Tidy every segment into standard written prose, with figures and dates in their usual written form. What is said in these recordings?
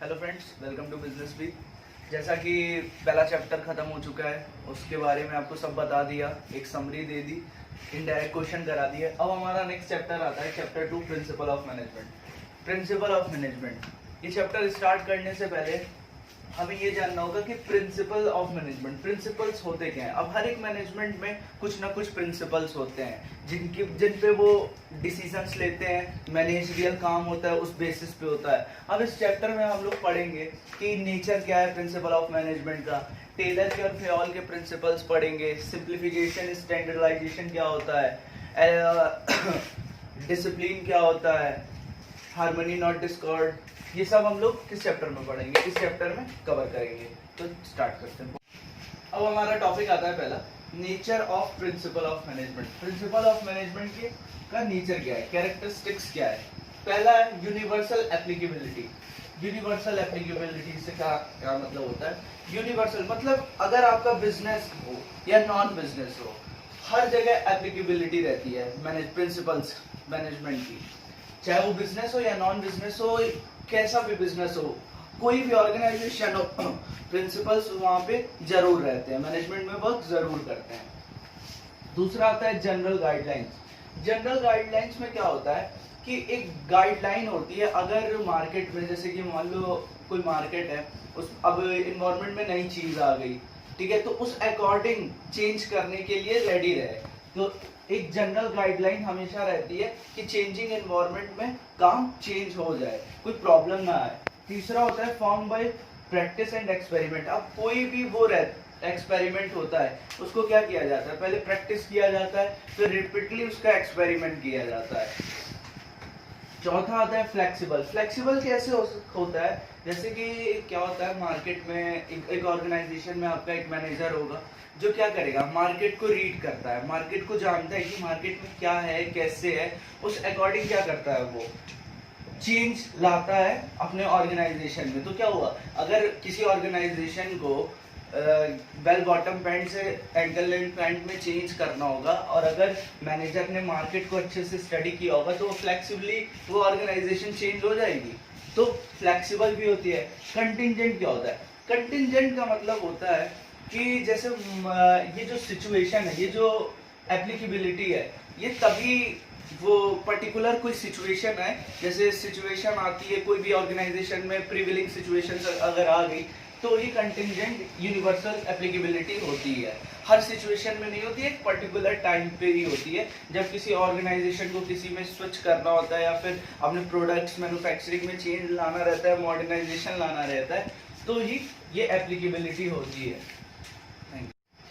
Hello friends, welcome to business week. जैसा कि पहला चैप्टर खत्म हो चुका है, उसके बारे में आपको सब बता दिया, एक समरी दे दी, इनडायरेक्ट क्वेश्चन करा दिए। अब हमारा नेक्स्ट चैप्टर आता है, chapter 2, principle of management. Principle of management, ये चैप्टर स्टार्ट करने से पहले हमें ये जानना होगा कि प्रिंसिपल ऑफ मैनेजमेंट, प्रिंसिपल्स होते क्या हैं। अब हर एक मैनेजमेंट में कुछ ना कुछ प्रिंसिपल्स होते हैं जिन पे वो डिसीजंस लेते हैं, मैनेजरियल काम होता है, उस बेसिस पे होता है। अब इस चैप्टर में हम लोग पढ़ेंगे कि नेचर क्या है प्रिंसिपल ऑफ मैनेजमेंट का, टेलर के और फेयोल के प्रिंसिपल्स पढ़ेंगे, सिंप्लीफिकेशन स्टैंडर्डाइजेशन क्या होता है, डिसिप्लिन क्या होता है, हार्मनी नॉट डिस्कॉर्ड, ये सब हम लोग किस चैप्टर में पढ़ेंगे, इस चैप्टर में कवर करेंगे। तो स्टार्ट करते हैं। अब हमारा टॉपिक आता है पहला, nature of principle of management. Principle of management का नेचर क्या है, कैरेक्टरिस्टिक्स क्या है। पहला है यूनिवर्सल एप्लीकेबिलिटी। यूनिवर्सल एप्लीकेबिलिटी से क्या मतलब होता है। यूनिवर्सल मतलब अगर आपका बिजनेस हो या नॉन बिजनेस हो, हर जगह एप्लीकेबिलिटी रहती है प्रिंसिपल्स मैनेजमेंट की, चाहे वो बिजनेस हो या नॉन बिजनेस हो, कैसा भी बिजनेस हो, कोई भी ऑर्गेनाइजेशन हो, प्रिंसिपल्स वहां पे जरूर रहते हैं, मैनेजमेंट में वर्क जरूर करते हैं। दूसरा आता है जनरल गाइडलाइंस। जनरल गाइडलाइंस में क्या होता है कि एक गाइडलाइन होती है, अगर मार्केट में, जैसे कि मान लो कोई मार्केट है, उस अब इन्वायरमेंट में नई चीज आ गई, ठीक है, तो उस अकॉर्डिंग चेंज करने के लिए रेडी रहे। तो एक जनरल गाइडलाइन हमेशा रहती है कि चेंजिंग एनवायरनमेंट में काम चेंज हो जाए, कोई प्रॉब्लम ना आए। तीसरा होता है form by practice and experiment. अब कोई भी वो एक्सपेरिमेंट होता है, उसको क्या किया जाता है, पहले प्रैक्टिस किया जाता है, फिर रिपीटली उसका एक्सपेरिमेंट किया जाता है। चौथा आता है फ्लेक्सिबल। फ्लेक्सिबल कैसे होता है, जैसे कि क्या होता है मार्केट में, एक ऑर्गेनाइजेशन में आपका एक मैनेजर होगा जो क्या करेगा, मार्केट को रीड करता है, मार्केट को जानता है कि मार्केट में क्या है, कैसे है, उस अकॉर्डिंग क्या करता है, वो चेंज लाता है अपने ऑर्गेनाइजेशन में। तो क्या हुआ, अगर किसी ऑर्गेनाइजेशन को बेल बॉटम पैंट से एंकल लेंथ पैंट में चेंज करना होगा, और अगर मैनेजर ने मार्केट को अच्छे से स्टडी किया होगा, तो फ्लेक्सिबली वो ऑर्गेनाइजेशन चेंज हो जाएगी। तो फ्लेक्सिबल भी होती है। कंटिंजेंट क्या होता है, कंटिंजेंट का मतलब होता है कि जैसे ये जो सिचुएशन है, ये जो एप्लीकेबिलिटी है, ये तभी वो पर्टिकुलर कोई सिचुएशन है, जैसे सिचुएशन आती है कोई भी ऑर्गेनाइजेशन में, प्रिविलिंग सिचुएशन अगर आ गई, तो ये कंटिंजेंट यूनिवर्सल एप्लीकेबिलिटी होती है। हर सिचुएशन में नहीं होती है, एक पर्टिकुलर टाइम पे ही होती है, जब किसी ऑर्गेनाइजेशन को किसी में स्विच करना होता है, या फिर अपने प्रोडक्ट्स मैन्युफैक्चरिंग में चेंज लाना रहता है, मॉडर्नाइजेशन लाना रहता है, तो ही ये एप्लीकेबिलिटी होती है।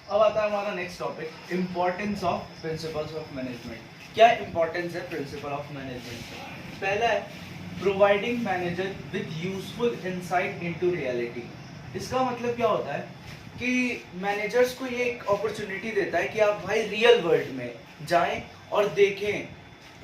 अब आता है हमारा next topic, importance of principles of management. क्या इंपॉर्टेंस है प्रिंसिपल ऑफ मैनेजमेंट। पहला है providing manager with useful insight into reality. इसका मतलब क्या होता है कि मैनेजर्स को ये एक अपॉर्चुनिटी देता है कि आप भाई रियल वर्ल्ड में जाएं और देखें,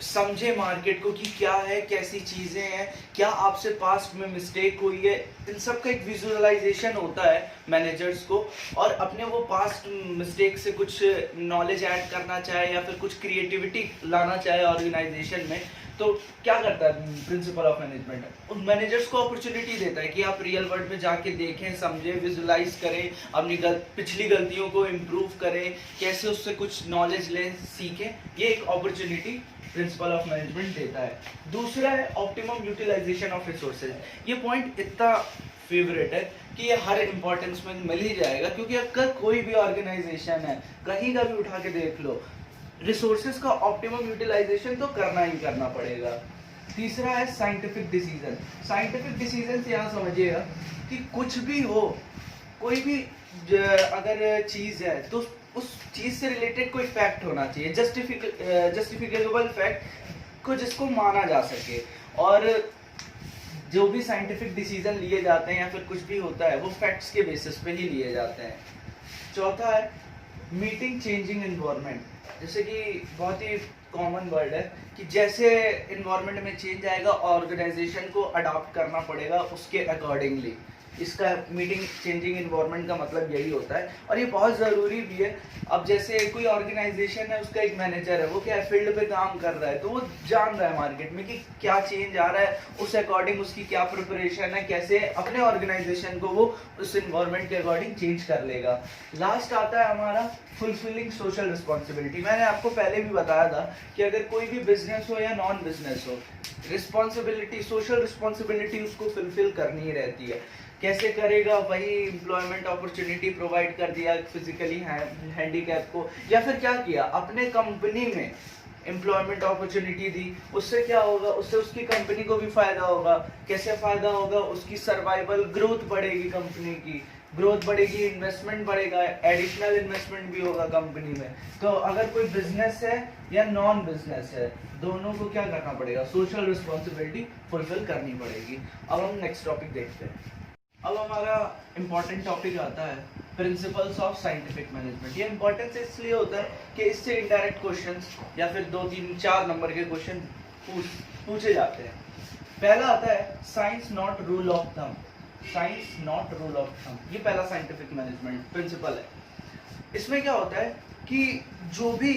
समझे मार्केट को कि क्या है, कैसी चीजें हैं, क्या आपसे पास्ट में मिस्टेक हुई है, इन सब का एक विजुअलाइजेशन होता है मैनेजर्स को। और अपने वो पास्ट मिस्टेक से कुछ नॉलेज ऐड करना चाहे, या फिर कुछ क्रिएटिविटी लाना चाहे ऑर्गेनाइजेशन में, तो क्या करता है प्रिंसिपल ऑफ मैनेजमेंट, उन मैनेजर्स को अपॉर्चुनिटी देता है कि आप रियल वर्ल्ड में जाके देखें, समझें, विजुअलाइज करें, अपनी पिछली गलतियों को इम्प्रूव करें, कैसे उससे कुछ नॉलेज लें, सीखें। ये एक अपॉर्चुनिटी प्रिंसिपल ऑफ मैनेजमेंट देता है। दूसरा है ऑप्टिमम यूटिलाइजेशन ऑफ रिसोर्सेज। ये पॉइंट इतना फेवरेट है कि ये हर इंपॉर्टेंस में मिल ही जाएगा, क्योंकि अगर कोई भी ऑर्गेनाइजेशन है, कहीं का भी उठा के देख लो, रिसोर्सेज का ऑप्टिमम यूटिलाइजेशन तो करना ही करना पड़ेगा। तीसरा है साइंटिफिक डिसीजन। साइंटिफिक डिसीजन से यहाँ समझिएगा कि कुछ भी हो, कोई भी अगर चीज है, तो उस चीज से रिलेटेड कोई फैक्ट होना चाहिए, जस्टिफिकेबल फैक्ट को, जिसको माना जा सके। और जो भी साइंटिफिक डिसीजन लिए जाते हैं या फिर कुछ भी होता है, वो फैक्ट्स के बेसिस पे ही लिए जाते हैं। चौथा है मीटिंग चेंजिंग एनवायरनमेंट। जैसे कि बहुत ही कॉमन वर्ड है कि जैसे इन्वायरमेंट में चेंज आएगा ऑर्गेनाइजेशन को अडॉप्ट करना पड़ेगा उसके अकॉर्डिंगली। इसका मीटिंग चेंजिंग इन्वायरमेंट का मतलब यही होता है और ये बहुत ज़रूरी भी है। अब जैसे कोई ऑर्गेनाइजेशन है, उसका एक मैनेजर है, वो क्या फील्ड पे काम कर रहा है, तो वो जान रहा है मार्केट में कि क्या चेंज आ रहा है, उस अकॉर्डिंग उसकी क्या प्रिपरेशन है, कैसे अपने ऑर्गेनाइजेशन को वो उस इन्वायरमेंट के अकॉर्डिंग चेंज कर लेगा। लास्ट आता है हमारा फुलफिलिंग सोशल रिस्पॉन्सिबिलिटी। मैंने आपको पहले भी बताया था कि अगर कोई भी बिजनेस हो या नॉन बिजनेस हो, रिस्पॉन्सिबिलिटी सोशल रिस्पॉन्सिबिलिटी उसको फुलफिल करनी ही रहती है। कैसे करेगा? वही एम्प्लॉयमेंट अपॉर्चुनिटी प्रोवाइड कर दिया फिजिकली हैंडीकैप को, या फिर क्या किया, अपने कंपनी में एम्प्लॉयमेंट अपॉर्चुनिटी दी। उससे क्या होगा? उससे उसकी कंपनी को भी फायदा होगा। कैसे फायदा होगा? उसकी सर्वाइवल ग्रोथ बढ़ेगी, कंपनी की ग्रोथ बढ़ेगी, इन्वेस्टमेंट बढ़ेगा, एडिशनल इन्वेस्टमेंट भी होगा कंपनी में। तो अगर कोई बिजनेस है या नॉन बिजनेस है, दोनों को क्या करना पड़ेगा? सोशल रिस्पॉन्सिबिलिटी फुलफिल करनी पड़ेगी। अब हम नेक्स्ट टॉपिक देखते हैं। अब हमारा इम्पॉर्टेंट टॉपिक आता है प्रिंसिपल्स ऑफ साइंटिफिक मैनेजमेंट। ये इम्पोर्टेंस इसलिए होता है कि इससे इनडायरेक्ट क्वेश्चंस या फिर 2, 3, 4 नंबर के क्वेश्चन पूछे जाते हैं। पहला आता है science not rule of thumb. Science not rule of thumb, ये पहला साइंटिफिक मैनेजमेंट प्रिंसिपल है। इसमें क्या होता है कि जो भी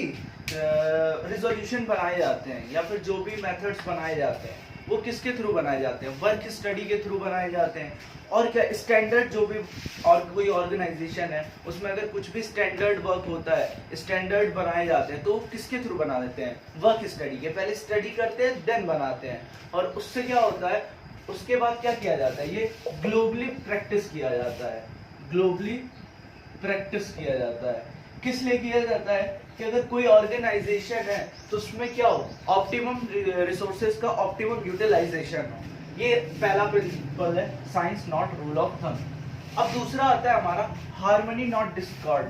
रिजोल्यूशन बनाए जाते हैं या फिर जो भी मेथड्स बनाए जाते हैं वो किसके थ्रू बनाए जाते हैं? वर्क स्टडी के थ्रू बनाए जाते हैं। और क्या स्टैंडर्ड जो भी और कोई ऑर्गेनाइजेशन है उसमें अगर कुछ भी स्टैंडर्ड वर्क होता है, स्टैंडर्ड बनाए जाते हैं, तो किसके थ्रू बना देते हैं? वर्क स्टडी के। पहले स्टडी करते हैं देन बनाते हैं। और उससे क्या होता है, उसके बाद क्या किया जाता है? ये ग्लोबली प्रैक्टिस किया जाता है। ग्लोबली प्रैक्टिस किया जाता है। किस लिए किया जाता है? कि अगर कोई ऑर्गेनाइजेशन है तो उसमें क्या हो, ऑप्टिमम रिसोर्सेज का ऑप्टिमम यूटिलाइजेशन हो। ये पहला प्रिंसिपल है, science not rule of thumb. अब दूसरा आता है हमारा harmony not Discord.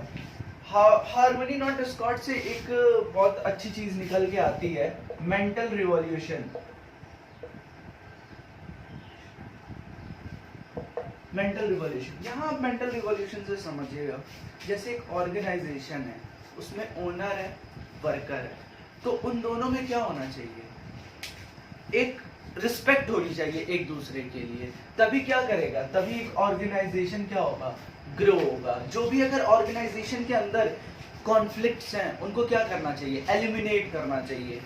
Harmony not Discord से एक बहुत अच्छी चीज निकल के आती है, मेंटल रिवॉल्यूशन। मेंटल रिवॉल्यूशन, यहाँ आप मेंटल रिवॉल्यूशन से समझिएगा, जैसे एक ऑर्गेनाइजेशन है, उसमें ओनर है, वर्कर है, तो उन दोनों में क्या होना चाहिए? एक रिस्पेक्ट होनी चाहिए एक दूसरे के लिए। तभी क्या करेगा? तभी एक ऑर्गेनाइजेशन क्या होगा? ग्रो होगा। जो भी अगर ऑर्गेनाइजेशन के अंदर कॉन्फ्लिक्ट्स हैं उनको क्या करना चाहिए? एलिमिनेट करना चाहिए।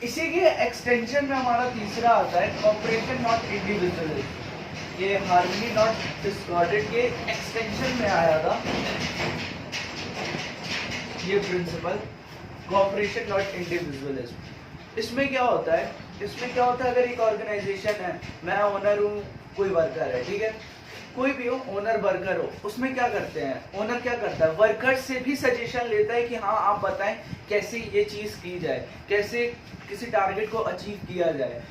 इसी के एक्सटेंशन में हमारा तीसरा आता है कॉपरेशन नॉट इंडिविजुअलिज्म। ये हार्मनी नॉट डिस्कॉर्डेड के एक्सटेंशन में आया था ये प्रिंसिपल, कॉपरेशन नॉट इंडिविजुअलिज्म। इसमें क्या होता है? अगर एक ऑर्गेनाइजेशन है, मैं ओनर हूँ, कोई वर्कर है, ठीक है, कोई भी हो, ओनर वर्कर हो, उसमें क्या करते हैं? ओनर क्या करता है? वर्कर से भी सजेशन लेता है कि हाँ आप बताएं कैसे ये चीज की जाए, कैसे किसी टारगेट को अचीव किया जाए।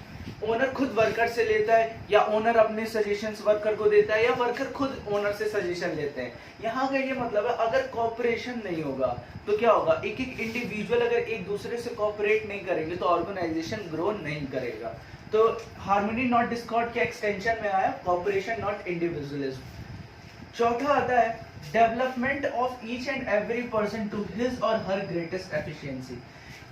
ओनर खुद वर्कर से लेता है या ओनर अपने सजेशंस वर्कर को देता है या वर्कर खुद ओनर से सजेशन लेते हैं। यहाँ का ये मतलब है अगर कॉपरेशन नहीं होगा तो क्या होगा? एक एक इंडिविजुअल अगर एक दूसरे से कॉपरेट नहीं करेंगे तो ऑर्गेनाइजेशन ग्रो नहीं करेगा। तो हार्मनी नॉट डिस्कॉर्ड के एक्सटेंशन में आया कॉपरेशन नॉट इंडिविजुअलिज्म। चौथा आता है development of each and every person to his or her greatest efficiency.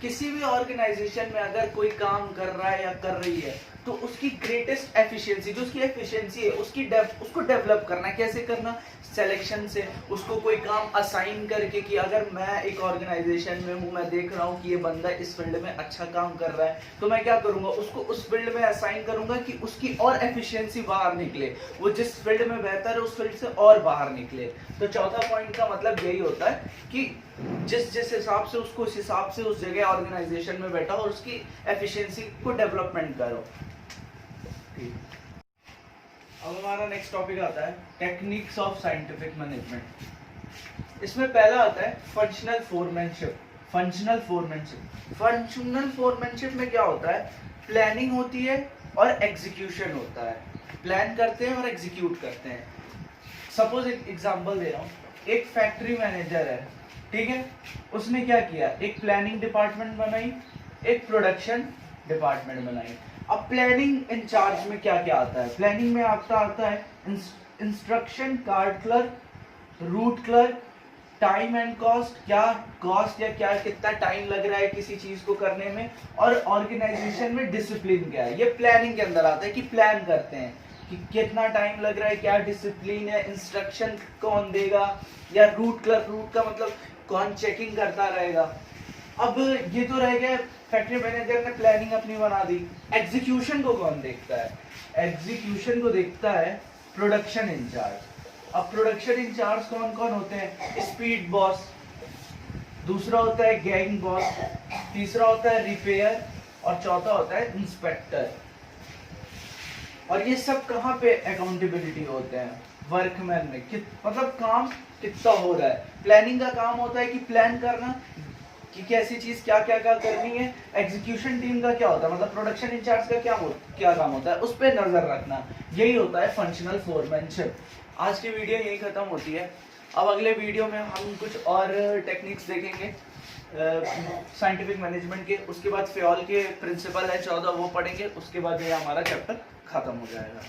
किसी भी ऑर्गेनाइजेशन में अगर कोई काम कर रहा है या कर रही है तो उसकी ग्रेटेस्ट एफिशिएंसी, जो उसकी एफिशिएंसी है उसको डेवलप करना। कैसे करना? सिलेक्शन से। उसको कोई काम असाइन करके कि अगर मैं एक ऑर्गेनाइजेशन में हूँ, मैं देख रहा हूँ कि ये बंदा इस फील्ड में अच्छा काम कर रहा है, तो मैं क्या करूंगा? उसको उस फील्ड में असाइन करूंगा कि उसकी और एफिशिएंसी बाहर निकले, वो जिस फील्ड में बेहतर है उस फील्ड से और बाहर निकले। तो चौथा पॉइंट का मतलब यही होता है कि जिस हिसाब से उसको उस हिसाब से उस जगह ऑर्गेनाइजेशन में बैठा और उसकी एफिशिएंसी को डेवलपमेंट करो। अब हमारा नेक्स्ट टॉपिक आता है टेक्निक्स ऑफ साइंटिफिक मैनेजमेंट। इसमें पहला आता है फंक्शनल फोरमैनशिप। फंक्शनल फोरमैनशिप में क्या होता है? प्लानिंग होती है और एग्जीक्यूशन होता है। प्लान करते हैं और एग्जीक्यूट करते हैं। सपोज एक एग्जांपल दे रहा हूँ, एक फैक्ट्री मैनेजर है, ठीक है, उसने क्या किया? एक प्लानिंग डिपार्टमेंट बनाई, एक प्रोडक्शन डिपार्टमेंट बनाई। अब प्लानिंग इंचार्ज में क्या क्या आता है? प्लानिंग में आता है instruction card clerk, root clerk, time and cost, क्या कॉस्ट या क्या कितना टाइम लग रहा है किसी चीज को करने में, और ऑर्गेनाइजेशन में डिसिप्लिन क्या है। ये प्लानिंग के अंदर आता है कि प्लान करते हैं कि कितना टाइम लग रहा है, क्या डिसिप्लिन है, इंस्ट्रक्शन कौन देगा, या रूट का मतलब कौन चेकिंग करता रहेगा। अब ये तो रह गया, फैक्ट्री मैनेजर ने प्लानिंग अपनी बना दी, एग्जीक्यूशन को कौन देखता है? एग्जीक्यूशन को देखता है प्रोडक्शन इंचार्ज। अब प्रोडक्शन इंचार्ज कौन कौन होते हैं? स्पीड बॉस, दूसरा होता है गैंग बॉस, तीसरा होता है रिपेयर, और चौथा होता है इंस्पेक्टर। और ये सब कहाँ पे अकाउंटेबिलिटी होते हैं? वर्कमैन में। मतलब काम कितना हो रहा है। प्लानिंग का काम होता है कि प्लान करना कि कैसी चीज क्या क्या क्या करनी है। एग्जीक्यूशन टीम का क्या होता है, मतलब प्रोडक्शन इंचार्ज का क्या काम होता है, उस पर नजर रखना। यही होता है फंक्शनल फोरमैनशिप। आज की वीडियो यही खत्म होती है। अब अगले वीडियो में हम कुछ और टेक्निक्स देखेंगे साइंटिफिक मैनेजमेंट के। उसके बाद फ्योल के प्रिंसिपल है 14, वो पढ़ेंगे। उसके बाद ये हमारा चैप्टर खत्म हो जाएगा।